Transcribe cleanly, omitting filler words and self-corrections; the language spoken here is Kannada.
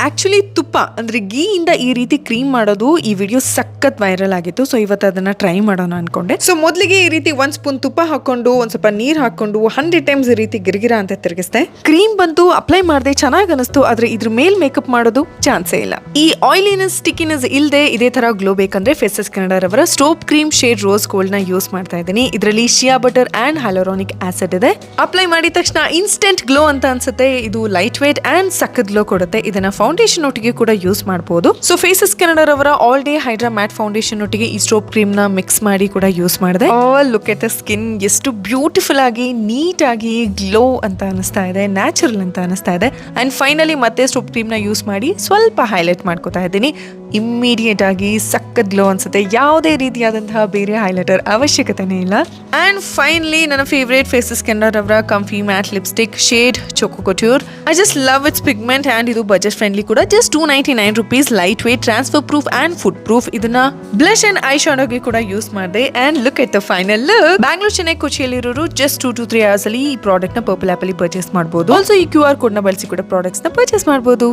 ಆಕ್ಚುಲಿ ತುಪ್ಪ ಅಂದ್ರೆ ಗೀ ಇಂದ ಈ ರೀತಿ ಕ್ರೀಮ್ ಮಾಡೋದು ಈ ವಿಡಿಯೋ ಸಖತ್ ವೈರಲ್ ಆಗಿತ್ತು. ಸೊ ಇವತ್ತು ಅದನ್ನ ಟ್ರೈ ಮಾಡೋಣ ಅನ್ಕೊಂಡೆ. ಸೊ ಮೊದಲಿಗೆ ಈ ರೀತಿ 1 ಸ್ಪೂನ್ ತುಪ್ಪ ಹಾಕೊಂಡು ಒಂದ್ ಸ್ವಲ್ಪ ನೀರ್ ಹಾಕೊಂಡು 100 ಟೈಮ್ಸ್ ಈ ರೀತಿ ಗಿರ್ಗಿರ ಅಂತ ತಿರುಗಿಸ್ದೆ. ಕ್ರೀಮ್ ಬಂತು, ಅಪ್ಲೈ ಮಾಡಿದೆ, ಚೆನ್ನಾಗಿ ಅನಿಸ್ತು. ಆದ್ರೆ ಇದ್ರ ಮೇಲ್ ಮೇಕಪ್ ಮಾಡೋದು ಚಾನ್ಸೇ ಇಲ್ಲ. ಈ ಆಯಿಲಿನೆಸ್ ಸ್ಟಿಕ್ಕಿನೆಸ್ ಇಲ್ಲದೆ ಇದೇ ತರ ಗ್ಲೋ ಬೇಕಂದ್ರೆ ಫೇಸಸ್ ಕೆನಡಾ ರವರ stop cream shade rose gold ನ ಯೂಸ್ ಮಾಡ್ತಾ ಇದ್ದೀನಿ. ಇದರಲ್ಲಿ ಶಿಯಾ ಬಟರ್ ಅಂಡ್ ಹ್ಯಾಲುರಾನಿಕ್ ಆಸಿಡ್ ಇದೆ. ಅಪ್ಲೈ ಮಾಡಿದ ತಕ್ಷಣ ಇನ್ಸ್ಟೆಂಟ್ ಗ್ಲೋ ಅಂತ ಅನ್ಸುತ್ತೆ. ಇದು ಲೈಟ್ ವೇಟ್ ಅಂಡ್ ಸಖತ್ ಗ್ಲೋ ಕೊಡುತ್ತೆ. ಇದನ್ನ ಫೌಂಡೇಶನ್ ಒಟ್ಟಿಗೆ ಕೂಡ ಯೂಸ್ ಮಾಡಬಹುದು. ಸೊ ಫೇಸಸ್ ಕೆನಡಾ ರವರ all day hydra mat foundation ಒಟ್ಟಿಗೆ ಈ ಸ್ಟೋಪ್ ಕ್ರೀಮ್ ನ ಮಿಕ್ಸ್ ಮಾಡಿ ಕೂಡ ಯೂಸ್ ಮಾಡಿದೆ. ಲುಕ್ ಎಟ್ ದ ಸ್ಕಿನ್, ಎಷ್ಟು ಬ್ಯೂಟಿಫುಲ್ ಆಗಿ ನೀಟ್ ಆಗಿ ಗ್ಲೋ ಅಂತ ಅನಿಸ್ತಾ ಇದೆ, ನ್ಯಾಚುರಲ್ ಅಂತ ಅನಿಸ್ತಾ ಇದೆ. ಅಂಡ್ ಫೈನಲಿ ಮತ್ತೆ ಸ್ಟೋಪ್ ಕ್ರೀಮ್ ನ ಯೂಸ್ ಮಾಡಿ ಸ್ವಲ್ಪ ಹೈಲೈಟ್ ಮಾಡ್ಕೋತಾ ಇದ್ದೀನಿ. ಇಮ್ಮಿಡಿಯೇಟ್ ಆಗಿ ಸಖತ್ ಗ್ಲೋ ಅನ್ಸುತ್ತೆ. ಯಾವುದೇ ರೀತಿಯಾದಂತಹ ಬೇರೆ ಹೈಲೈಟರ್ ಅವಶ್ಯಕತೆನೇ ಇಲ್ಲ. ಅಂಡ್ ಫೈನಲಿ ನನ್ನ ಫೇವರೇಟ್ ಫೇಸಸ್ ಕೆನಡಾ ರವರ comfy matte lipstick shade choco couture. I just love its pigment and ಇದು ಬಜೆಟ್ ಫ್ರೆಂಡ್ಲಿ ಕೂಡ. Just 299 rupees, light weight, transfer proof and food proof. ಇದನ್ನ ಬ್ಲಶ್ ಅಂಡ್ ಐ ಶಾಡೋಗೆ ಕೂಡ ಯೂಸ್ ಮಾಡಿದೆ. And look at the final look. Bangalore, Chennai, ಕೊಚಿಯಲ್ಲಿರೋರು ಜಸ್ಟ್ 2 to 3 hours ಅಲ್ಲಿ ಈ ಪ್ರಾಡಕ್ಟ್ ನ ಪರ್ಪಲ್ ಆಪ್ ಅಲ್ಲಿ ಪರ್ಚೇಸ್ ಮಾಡಬಹುದು. ಆಲ್ಸೋ ಈ QR ಕೋಡ್ ನ ಬಳಸಿ ಕೂಡ ಪ್ರಾಡಕ್ಟ್ಸ್ ನ ಪರ್ಚೇಸ್ ಮಾಡಬಹುದು.